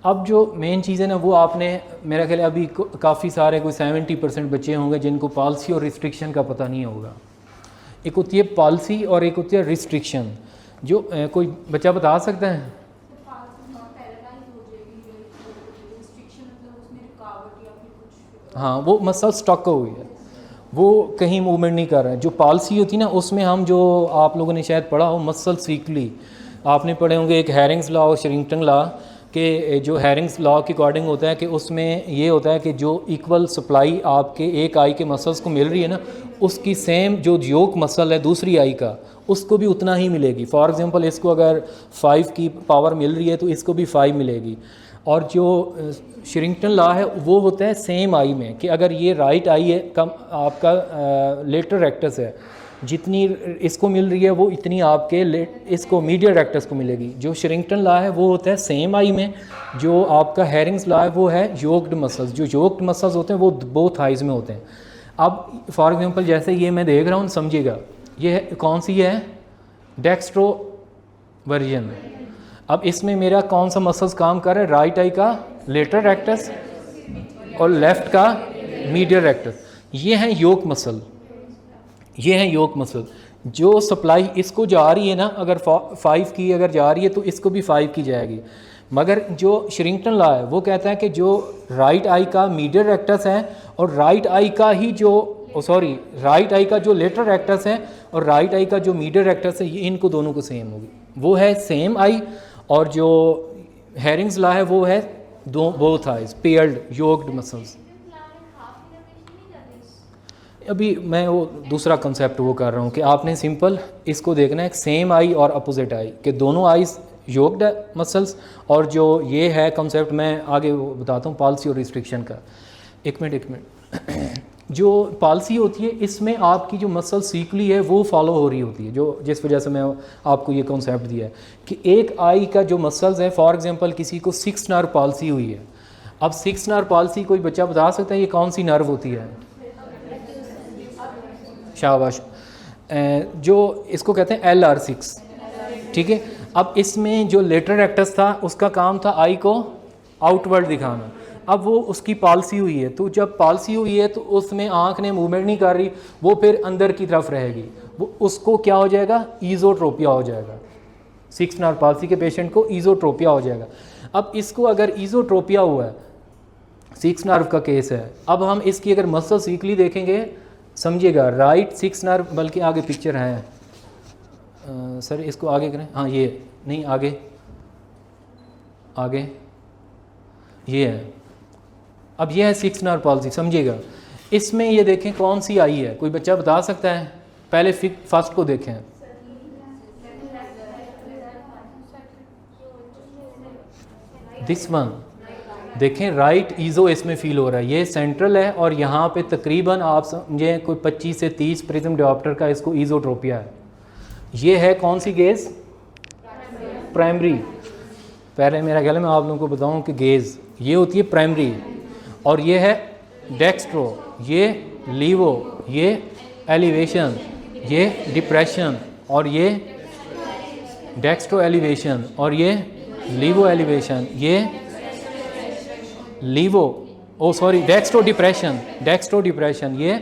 अब जो मेन चीज़ है ना वो आपने मेरा ख्याल है अभी काफ़ी सारे कोई 70% बच्चे होंगे जिनको पॉलिसी और रिस्ट्रिक्शन का पता नहीं होगा। एक होती है पॉलिसी और एक होती है रिस्ट्रिक्शन। जो कोई बच्चा बता सकता है? हाँ, वो मसल स्टक हुई है, वो कहीं मूवमेंट नहीं कर रहा है। जो पॉलिसी होती है ना उसमें हम जो आप लोगों ने शायद पढ़ा हो मसल सीकली, आपने पढ़े होंगे एक हैरिंग्स लॉ और शेरिंगटन लॉ के। जो हैरिंग्स लॉ के अकॉर्डिंग होता है कि उसमें ये होता है कि जो इक्वल सप्लाई आपके एक आई के मसल्स को मिल रही है ना, उसकी सेम जो योक मसल है दूसरी आई का उसको भी उतना ही मिलेगी। फॉर एग्जांपल इसको अगर 5 की पावर मिल रही है तो इसको भी 5 मिलेगी। और जो शेरिंगटन लॉ है वो होता है सेम आई में कि अगर ये राइट आई है कम आपका लेटर रेक्टस है, जितनी इसको मिल रही है वो इतनी आपके इसको मीडियल रेक्टस को मिलेगी। जो शेरिंगटन लॉ है वो होता है सेम आई में। जो आपका हैरिंग्स लॉ है वो है योक्ड मसल्स। जो योक्ड मसल्स होते हैं वो बोथ आइज़ में होते हैं। अब फॉर एग्जांपल जैसे ये मैं देख रहा हूँ, समझिएगा ये कौन सी है, डेक्स्ट्रो वर्जन। अब इसमें मेरा कौन सा मसल्स काम कर रहा है, राइट आई का लेटर रेक्टस और लेफ़्ट का मीडियल रेक्टस। ये हैं योक मसल, ये हैं योक मसल। जो सप्लाई इसको जा रही है ना, अगर 5 की अगर जा रही है तो इसको भी 5 की जाएगी। मगर जो शेरिंगटन लॉ है वो कहता है कि जो राइट आई का मीडियल रेक्टस है और राइट आई का ही जो राइट आई का जो लेटर रेक्टस है और राइट आई का जो मीडियल रेक्टस है, ये इनको दोनों को सेम होगी, वो है सेम आई। और जो हैरिंग्स लॉ है वो है बोथ आइज पेयर्ड योक्ड मसल्स। अभी मैं वो दूसरा कंसेप्ट वो कर रहा हूँ कि आपने सिंपल इसको देखना है, सेम आई और अपोजिट आई के दोनों आइज योक्ड मसल्स। और जो ये है कंसेप्ट मैं आगे बताता हूँ पॉलिसी और रिस्ट्रिक्शन का। एक मिनट जो पॉलिसी होती है इसमें आपकी जो मसल सीक्वली है वो फॉलो हो रही होती है, जो जिस वजह से मैं आपको ये कॉन्सेप्ट दिया है कि एक आई का जो मसल्स है, फॉर एग्जांपल किसी को 6 नर्व पॉलिसी हुई है। अब 6 नर्व पॉलिसी कोई बच्चा बता सकता है ये कौन सी नर्व होती है? शाबाश, जो इसको कहते हैं LR6, ठीक है। अब इसमें जो लेटर रेक्टस था उसका काम था आई को आउटवर्ड दिखाना। अब वो उसकी पॉलिसी हुई है, तो जब पॉलिसी हुई है तो उसमें आँख ने मूवमेंट नहीं कर रही, वो फिर अंदर की तरफ रहेगी, वो उसको क्या हो जाएगा, ईज़ोट्रोपिया हो जाएगा। 6 नर्व पॉलिसी के पेशेंट को ईज़ोट्रोपिया हो जाएगा। अब इसको अगर ईज़ोट्रोपिया हुआ है, 6 नर्व का केस है, अब हम इसकी अगर मसल सीकली देखेंगे, समझिएगा राइट 6 नर्व, बल्कि आगे पिक्चर है सर इसको आगे करें, हाँ ये नहीं आगे आगे ये है। अब ये है 6 नर्व पॉलिसी, समझिएगा। इसमें ये देखें कौन सी आई है, कोई बच्चा बता सकता है? पहले फर्स्ट को देखें, दिस वन देखें, राइट ईज़ो इसमें फील हो रहा है, ये सेंट्रल है और यहाँ पे तकरीबन आप समझें कोई 25 से 30 प्रिज्म डायोप्टर का इसको ईज़ोट्रोपिया है। ये है कौन सी गेज? प्राइमरी। पहले मेरा ख्याल है मैं आप लोगों को बताऊं कि गेज ये होती है प्राइमरी, और ये है डेक्स्ट्रो, ये लीवो, ये एलिवेशन, ये डिप्रेशन, और ये डेक्स्ट्रो एलिवेशन, और ये लीवो एलिवेशन, ये लीवो डेक्स्ट्रो डिप्रेशन, ये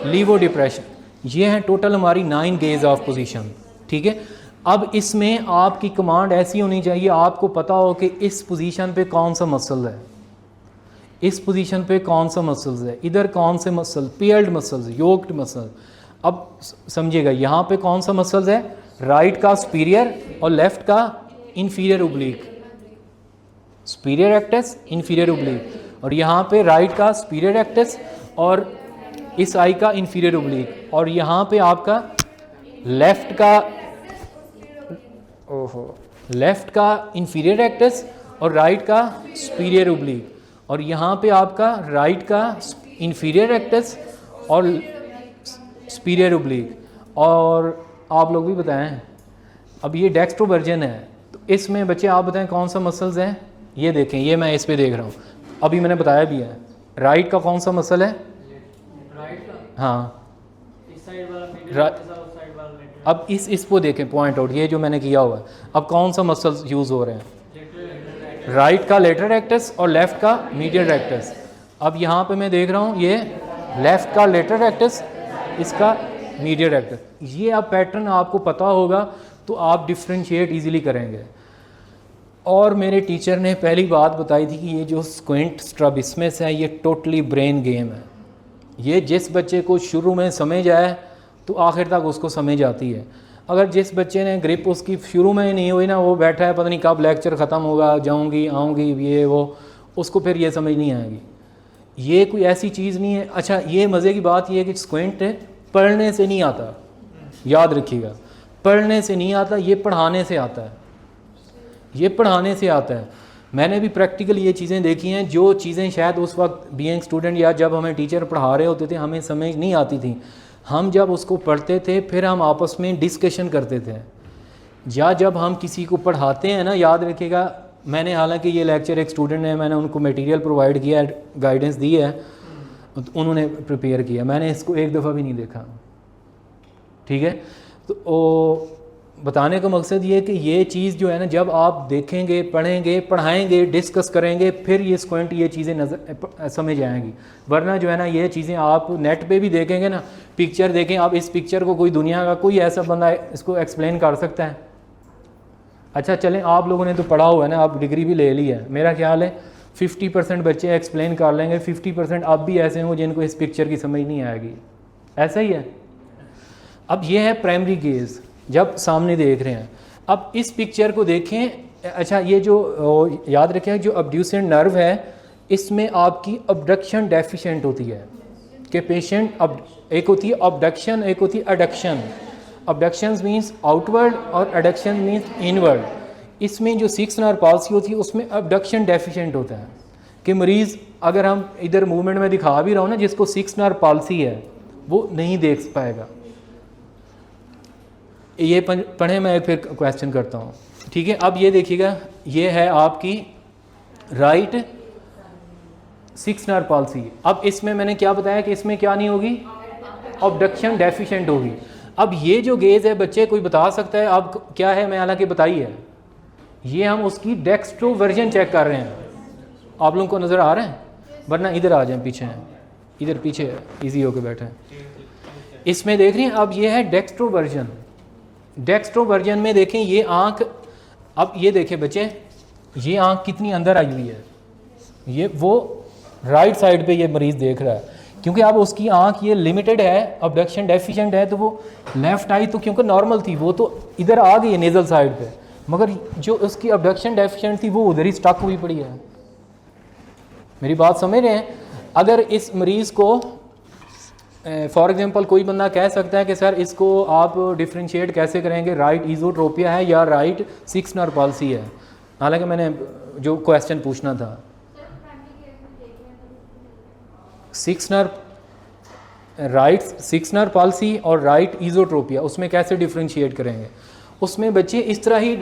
लीवो डिप्रेशन। ये हैं टोटल हमारी 9 गेज ऑफ पोजीशन, ठीक है। अब इसमें आपकी कमांड ऐसी होनी चाहिए, आपको पता हो कि इस पोजीशन पे कौन सा मसल है, इस पोजीशन पे कौन सा मसल्स है, इधर कौन से मसल, पेयर्ड मसल्स, योक्ड मसल। अब समझिएगा यहाँ पे कौन सा मसल्स है, राइट का सुपीरियर और लेफ्ट का inferior oblique, superior rectus, inferior oblique, और यहाँ पे राइट का सुपीरियर रेक्टस और इस आई का इंफीरियर ओब्लिक, और यहाँ पे आपका लेफ्ट का इंफीरियर रेक्टस और राइट का सुपीरियर ओब्लिक, और यहाँ पे आपका राइट का इंफीरियर रेक्टस और सुपीरियर ओब्लिक। और आप लोग भी बताएं, अब ये डेक्स्ट्रो वर्जन है, तो इसमें बच्चे आप बताएं कौन सा मसल्स हैं? ये देखें, ये मैं इस पे देख रहा हूँ, अभी मैंने बताया भी है। राइट का कौन सा मसल है? राइट का, हाँ, इस साइड वाला, अब इस को देखें, पॉइंट आउट, ये जो मैंने किया हुआ है, अब कौन सा मसल्स यूज़ हो रहे हैं? राइट का लेटरल रेक्टस और लेफ़्ट का मीडियल रेक्टस। अब यहाँ पे मैं देख रहा हूँ ये लेफ़्ट का लेटरल रेक्टस, इसका मीडियल रेक्टस। ये अब पैटर्न आपको पता होगा तो आप डिफ्रेंशिएट इजीली करेंगे। और मेरे टीचर ने पहली बात बताई थी कि ये जो स्क्विंट स्ट्रैबिस्मस है ये टोटली ब्रेन गेम है। ये जिस बच्चे को शुरू में समझ आए तो आखिर तक उसको समझ आती है। अगर जिस बच्चे ने ग्रिप उसकी शुरू में ही नहीं हुई ना, वो बैठा है पता नहीं कब लेक्चर ख़त्म होगा, जाऊंगी आऊँगी ये वो, उसको फिर ये समझ नहीं आएगी। ये कोई ऐसी चीज़ नहीं है। अच्छा, ये मज़े की बात ये है कि स्क्विंट पढ़ने से नहीं आता, याद रखिएगा, पढ़ने से नहीं आता, ये पढ़ाने से आता है। ये पढ़ाने से आता है। मैंने भी प्रैक्टिकल ये चीज़ें देखी हैं, जो चीज़ें शायद उस वक्त बीइंग स्टूडेंट या जब हमें टीचर पढ़ा रहे होते थे हमें समझ नहीं आती थी, हम जब उसको पढ़ते थे फिर हम आपस में डिस्कशन करते थे। या जब हम किसी को पढ़ाते हैं ना, याद रखिएगा, मैंने हालांकि ये लेक्चर एक स्टूडेंट ने, मैंने उनको मटेरियल प्रोवाइड किया है, गाइडेंस दी है, उन्होंने प्रिपेयर किया, मैंने इसको एक दफ़ा भी नहीं देखा, ठीक है। तो बताने का मकसद ये है कि ये चीज़ जो है ना, जब आप देखेंगे, पढ़ेंगे, पढ़ाएंगे, डिस्कस करेंगे, फिर ये स्क्विंट ये चीज़ें समझ आएंगी। वरना जो है ना, ये चीज़ें आप नेट पे भी देखेंगे ना, पिक्चर देखें आप, इस पिक्चर को कोई दुनिया का कोई ऐसा बंदा इसको एक्सप्लेन कर सकता है? अच्छा चलें, आप लोगों ने तो पढ़ा हुआ है ना, आप डिग्री भी ले ली है, मेरा ख्याल है 50% बच्चे एक्सप्लेन कर लेंगे, 50% आप भी ऐसे हों जिनको इस पिक्चर की समझ नहीं आएगी। ऐसा ही है। अब ये है प्राइमरी गेज, जब सामने देख रहे हैं। अब इस पिक्चर को देखें। अच्छा, ये जो याद रखें, जो अब्ड्यूसेंट नर्व है इसमें आपकी अबडक्शन डेफिशिएंट होती है कि पेशेंट अब एक होती है अबडक्शन, एक होती है अडक्शन। अबडक्शन मीन्स आउटवर्ड और अडक्शन मीन्स इनवर्ड। इसमें जो 6 नर्व पाल्सी होती है उसमें अबडक्शन डेफिशिएंट होता है कि मरीज़, अगर हम इधर मूवमेंट में दिखा भी रहा हूँ ना, जिसको 6 नर्व पाल्सी है वो नहीं देख पाएगा। ये पढ़े, मैं फिर क्वेश्चन करता हूँ, ठीक है। अब ये देखिएगा, ये है आपकी राइट 6 नर्व पाल्सी। अब इसमें मैंने क्या बताया कि इसमें क्या नहीं होगी, अबडक्शन डेफिशिएंट होगी। अब ये जो गेज है बच्चे, कोई बता सकता है अब क्या है? मैं हालांकि बताई है, ये हम उसकी डेक्स्ट्रोवर्जन चेक कर रहे हैं। आप लोगों को नज़र आ रहा है? वरना इधर आ जाए, पीछे हैं, इधर पीछे ईजी होके बैठे हैं। इसमें देख रहे हैं, अब ये है डेक्स्ट्रोवर्जन। डेक्स्ट्रोवर्जन में देखें ये आँख, अब ये देखें बच्चे, ये आँख कितनी अंदर आई हुई है। ये वो राइट साइड पे ये मरीज़ देख रहा है, क्योंकि अब उसकी आँख ये लिमिटेड है, अबडक्शन डेफिशिएंट है, तो वो लेफ़्ट आई तो क्योंकि नॉर्मल थी वो तो इधर आ गई है नेज़ल साइड पे, मगर जो उसकी अबडक्शन डेफिशिएंट थी वो उधर ही स्टक हुई पड़ी है। मेरी बात समझ रहे हैं? अगर इस मरीज़ को फॉर एग्जांपल कोई बंदा कह सकता है कि सर इसको आप डिफ्रेंशिएट कैसे करेंगे, राइट ईज़ोट्रोपिया है या राइट 6 नर्व पाल्सी है? हालांकि मैंने जो क्वेश्चन पूछना था, 6 नर्व राइट 6 नर्व पाल्सी और राइट ईज़ोट्रोपिया, उसमें कैसे डिफ्रेंशिएट करेंगे? उसमें बच्चे इस तरह ही